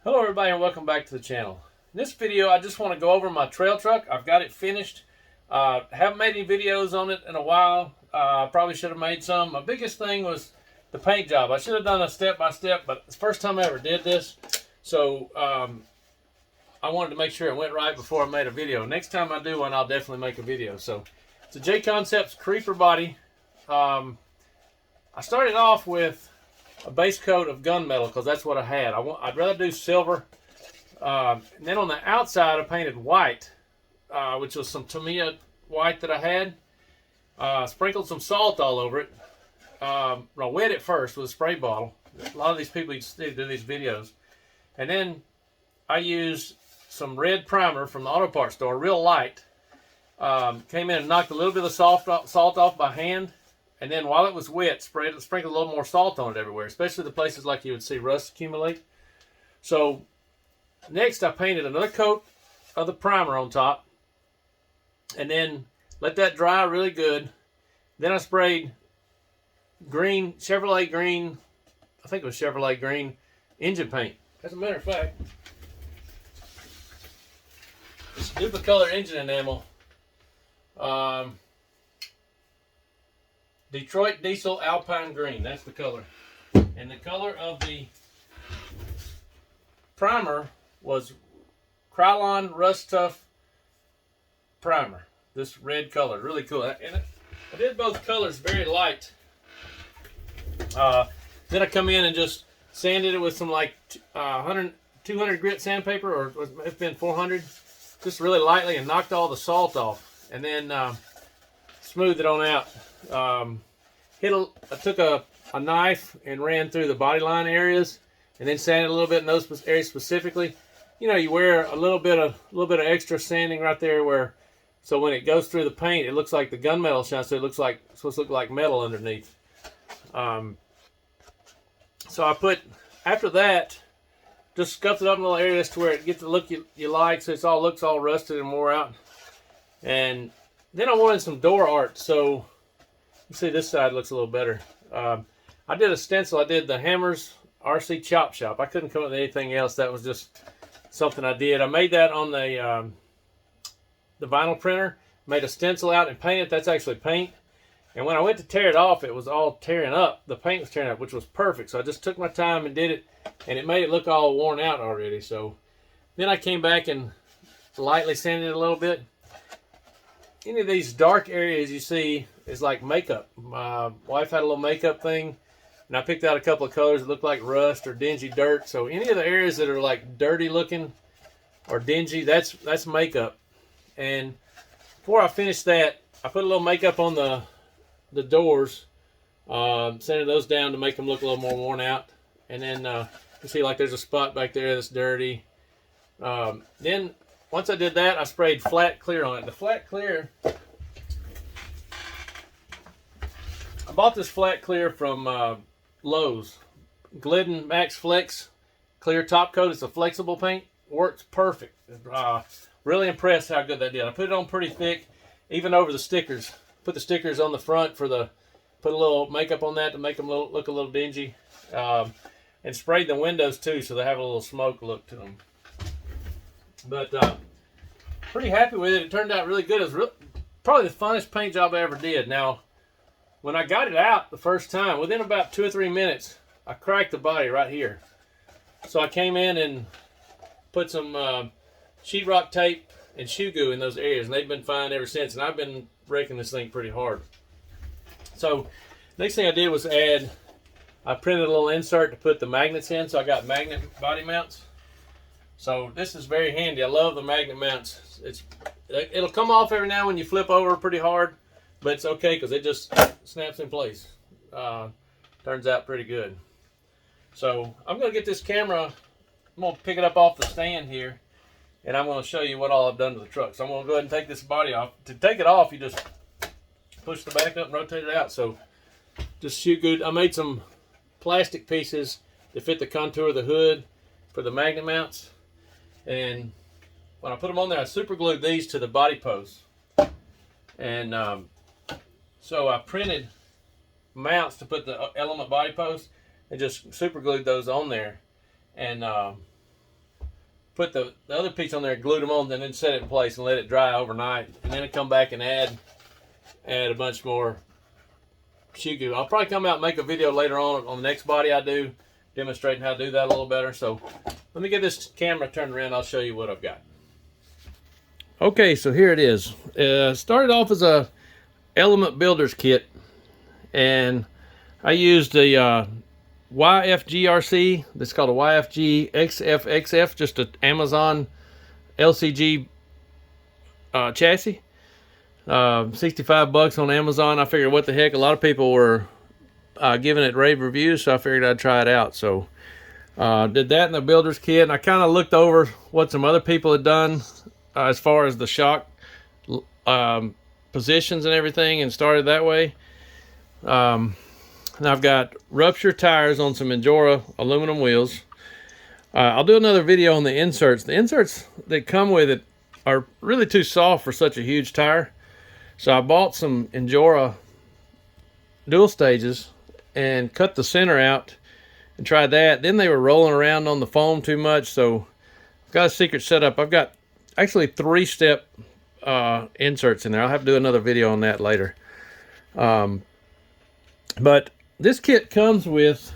Hello everybody and welcome back to the channel. In this video I just want to go over my trail truck. I've got it finished. Haven't made any videos on it in a while. Probably should have made some. My biggest thing was the paint job. I should have done a step-by-step, but it's the first time I ever did this. So I wanted to make sure it went right before I made a video. Next time I do one, I'll definitely make a video. So it's a J Concepts creeper body. I started off with a base coat of gunmetal because that's what I had. I'd rather do silver. And then on the outside I painted white, which was some Tamiya white that I had. Sprinkled some salt all over it. I wet it first with a spray bottle. A lot of these people used to do these videos. And then I used some red primer from the auto parts store, real light. Came in and knocked a little bit of salt off by hand. And then while it was wet, sprinkled a little more salt on it everywhere, especially the places like you would see rust accumulate. So next I painted another coat of the primer on top. And then let that dry really good. Then I sprayed green, Chevrolet green, I think it was Chevrolet green engine paint. As a matter of fact, it's Duplicolor engine enamel. Detroit Diesel Alpine Green, that's the color. And the color of the primer was Krylon Rust Tough Primer. This red color, really cool. And I did both colors very light. Then I come in and just sanded it with some like 200 grit sandpaper, or it's been 400, just really lightly, and knocked all the salt off. And then smoothed it on out. I took a knife and ran through the body line areas, and then sanded a little bit in those areas specifically. You know, you wear a little bit of extra sanding right there, so when it goes through the paint, it looks like the gunmetal shine, so it's supposed to look like metal underneath. So I put, after that, just scuffed it up in little areas to where it gets the look you like, so it looks all rusted and wore out. And then I wanted some door art, so you see this side looks a little better. I did a stencil. I did the Hammers RC Chop Shop. I couldn't come up with anything else. That was just something I did. I made that on the vinyl printer. Made a stencil out and painted. That's actually paint. And when I went to tear it off, it was all tearing up. The paint was tearing up, which was perfect. So I just took my time and did it, and it made it look all worn out already. So then I came back and lightly sanded it a little bit. Any of these dark areas you see is like makeup. My wife had a little makeup thing, and I picked out a couple of colors that look like rust or dingy dirt. So any of the areas that are like dirty looking or dingy, that's makeup. And before I finished that, I put a little makeup on the doors, sanded those down to make them look a little more worn out. And then you see like there's a spot back there that's dirty. Then once I did that, I sprayed flat clear on it. The flat clear, I bought this flat clear from Lowe's. Glidden Max Flex clear top coat. It's a flexible paint. Works perfect. Really impressed how good that did. I put it on pretty thick, even over the stickers. Put the stickers on the front put a little makeup on that to make them look a little dingy. And sprayed the windows too, so they have a little smoke look to them. But pretty happy with it. It turned out really good. It was probably the funnest paint job I ever did. Now, when I got it out the first time, within about 2 or 3 minutes, I cracked the body right here. So I came in and put some sheetrock tape and shoe goo in those areas, and they've been fine ever since. And I've been raking this thing pretty hard. So next thing I did was I printed a little insert to put the magnets in. So I got magnet body mounts. So this is very handy. I love the magnet mounts. It'll come off every now and when you flip over pretty hard, but it's okay because it just snaps in place. Turns out pretty good. So I'm going to get this camera, I'm going to pick it up off the stand here, and I'm going to show you what all I've done to the truck. So I'm going to go ahead and take this body off. To take it off, you just push the back up and rotate it out. So just shoe good. I made some plastic pieces to fit the contour of the hood for the magnet mounts. And when I put them on there, I super glued these to the body posts. And so I printed mounts to put the element body posts and just super glued those on there. And put the other piece on there, glued them on, and then set it in place and let it dry overnight. And then I come back and add a bunch more shoe glue. I'll probably come out and make a video later on the next body I do, demonstrating how to do that a little better. So let me get this camera turned around. I'll show you what I've got. Okay, so here it is. Started off as a Element Builders kit, and I used a YFGRC. That's called a YFG XFXF, just an Amazon LCG chassis. 65 bucks on Amazon. I figured, what the heck, a lot of people were giving it rave reviews, so I figured I'd try it out. So did that in the builder's kit, and I kind of looked over what some other people had done as far as the shock positions and everything, and started that way. And I've got rupture tires on some Injora aluminum wheels. I'll do another video on the inserts. The inserts that come with it are really too soft for such a huge tire. So I bought some Injora dual stages and cut the center out and tried that. Then they were rolling around on the foam too much, so I've got a secret setup. I've got actually 3-step inserts in there. I'll have to do another video on that later. But this kit comes with,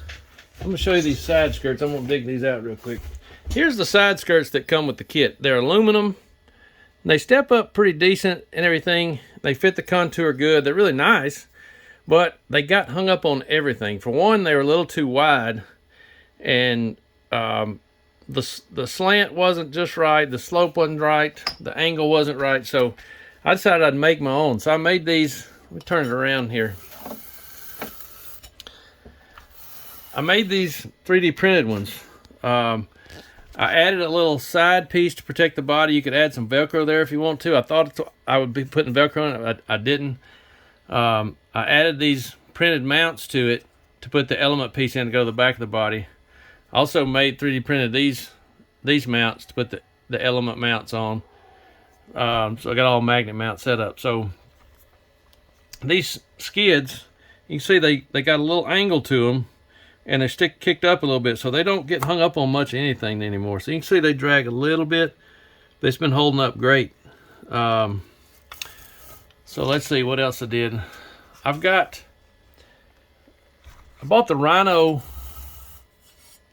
I'm going to show you these side skirts. I'm going to dig these out real quick. Here's the side skirts that come with the kit. They're aluminum. They step up pretty decent and everything. They fit the contour good. They're really nice, but they got hung up on everything. For one, they were a little too wide, and the slant wasn't just right. The slope wasn't right. The angle wasn't right. So I decided I'd make my own. So I made these. Let me turn it around here. I made these 3D printed ones. I added a little side piece to protect the body. You could add some Velcro there if you want to. I thought I would be putting Velcro in it. I didn't. I added these printed mounts to it to put the element piece in to go to the back of the body. I also made 3D printed these mounts to put the element mounts on. So I got all magnet mounts set up. So these skids, you can see they got a little angle to them, and they're kicked up a little bit, so they don't get hung up on much anything anymore. So you can see they drag a little bit, but it's been holding up great. So let's see what else I did. I bought the Rhino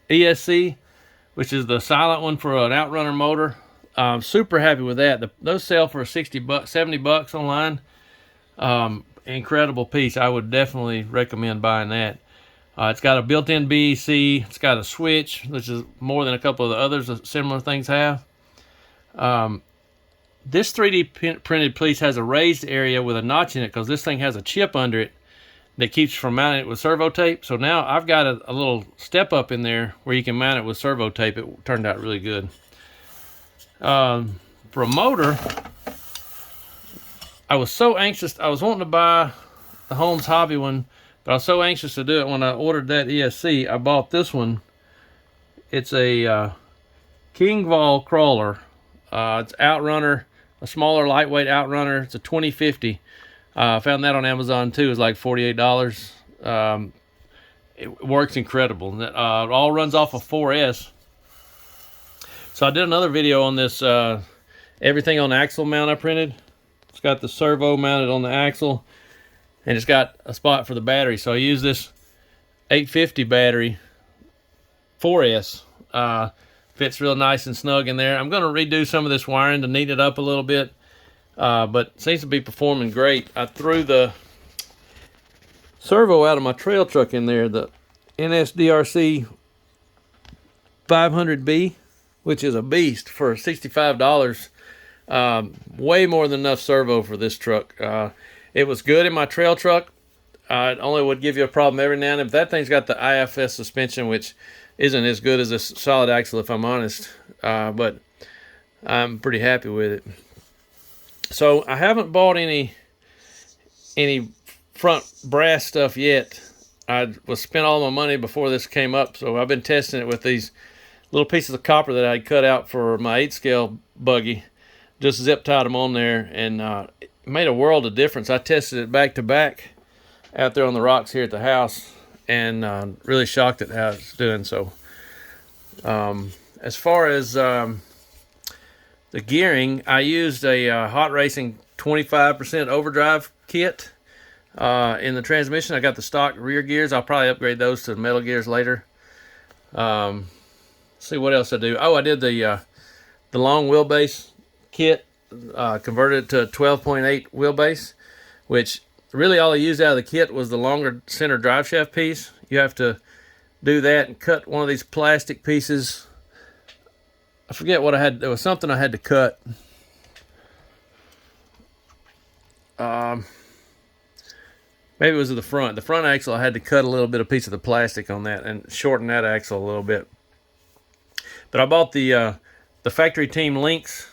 ESC, which is the silent one for an Outrunner motor. I'm super happy with that. Those sell for 60 bucks, 70 bucks online. Incredible piece. I would definitely recommend buying that. It's got a built-in BEC. It's got a switch, which is more than a couple of the others that similar things have. This 3D printed piece has a raised area with a notch in it because this thing has a chip under it that keeps from mounting it with servo tape. So now I've got a little step up in there where you can mount it with servo tape. It turned out really good. For a motor, I was so anxious. I was wanting to buy the Holmes Hobby one, but I was so anxious to do it when I ordered that ESC. I bought this one. It's a King Vol crawler. It's Outrunner, a smaller lightweight Outrunner. It's a 2050. I found that on Amazon too. It's like $48. It works incredible. It all runs off of 4S. So I did another video on this everything on axle mount I printed. It's got the servo mounted on the axle, and it's got a spot for the battery. So I use this 850 battery 4S. Fits real nice and snug in there. I'm going to redo some of this wiring to neat it up a little bit, but it seems to be performing great. I threw the servo out of my trail truck in there, the NSDRC 500B, which is a beast for $65. Way more than enough servo for this truck. It was good in my trail truck. It only would give you a problem every now and then. But that thing's got the IFS suspension, which isn't as good as a solid axle, if I'm honest. But I'm pretty happy with it. So I haven't bought any front brass stuff yet. I was spent all my money before this came up, so I've been testing it with these little pieces of copper that I cut out for my 8-scale buggy. Just zip tied them on there, and it made a world of difference. I tested it back to back out there on the rocks here at the house, and really shocked at how it's doing. So as far as the gearing, I used a Hot Racing 25% overdrive kit in the transmission. I got the stock rear gears. I'll probably upgrade those to metal gears later. See what else I do. Oh, I did the long wheelbase kit, converted it to a 12.8 wheelbase, which really all I used out of the kit was the longer center drive shaft piece. You have to do that and cut one of these plastic pieces. I forget what I had. There was something I had to cut. Maybe it was at the front. The front axle, I had to cut a little bit of piece of the plastic on that and shorten that axle a little bit. But I bought the factory team links,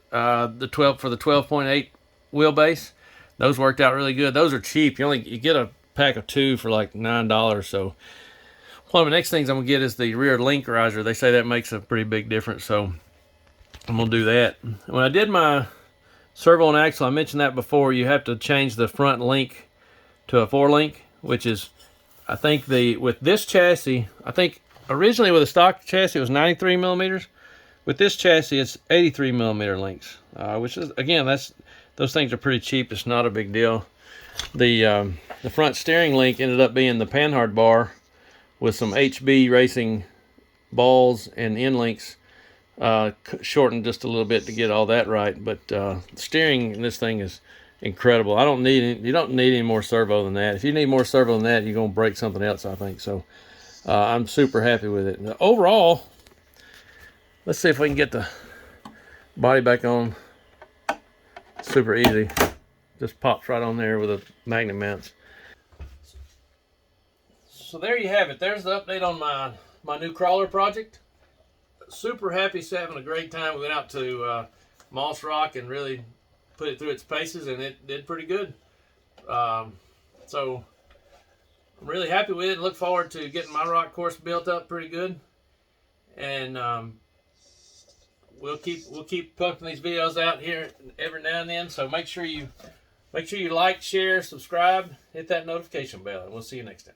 for the 12.8 wheelbase. Those worked out really good. Those are cheap. You get a pack of 2 for like $9. So one of the next things I'm gonna get is the rear link riser. They say that makes a pretty big difference, so I'm gonna do that. When I did my servo and axle, I mentioned that before, you have to change the front link to a 4-link, which is, I think with this chassis, I think originally with a stock chassis it was 93 millimeters. With this chassis it's 83 millimeter links, which is, again, those things are pretty cheap. It's not a big deal. The front steering link ended up being the Panhard bar with some HB Racing balls and end links, shortened just a little bit to get all that right. But steering in this thing is incredible. You don't need any more servo than that. If you need more servo than that, you're gonna break something else, I think. So I'm super happy with it. Now, overall, let's see if we can get the body back on. Super easy. Just pops right on there with a magnet mounts. So there you have it. There's the update on my new crawler project. Super happy, having a great time. We went out to Moss Rock and really put it through its paces, and it did pretty good. So I'm really happy with it and look forward to getting my rock course built up pretty good. And we'll keep pumping these videos out here every now and then. So make sure you like, share, subscribe, hit that notification bell, and we'll see you next time.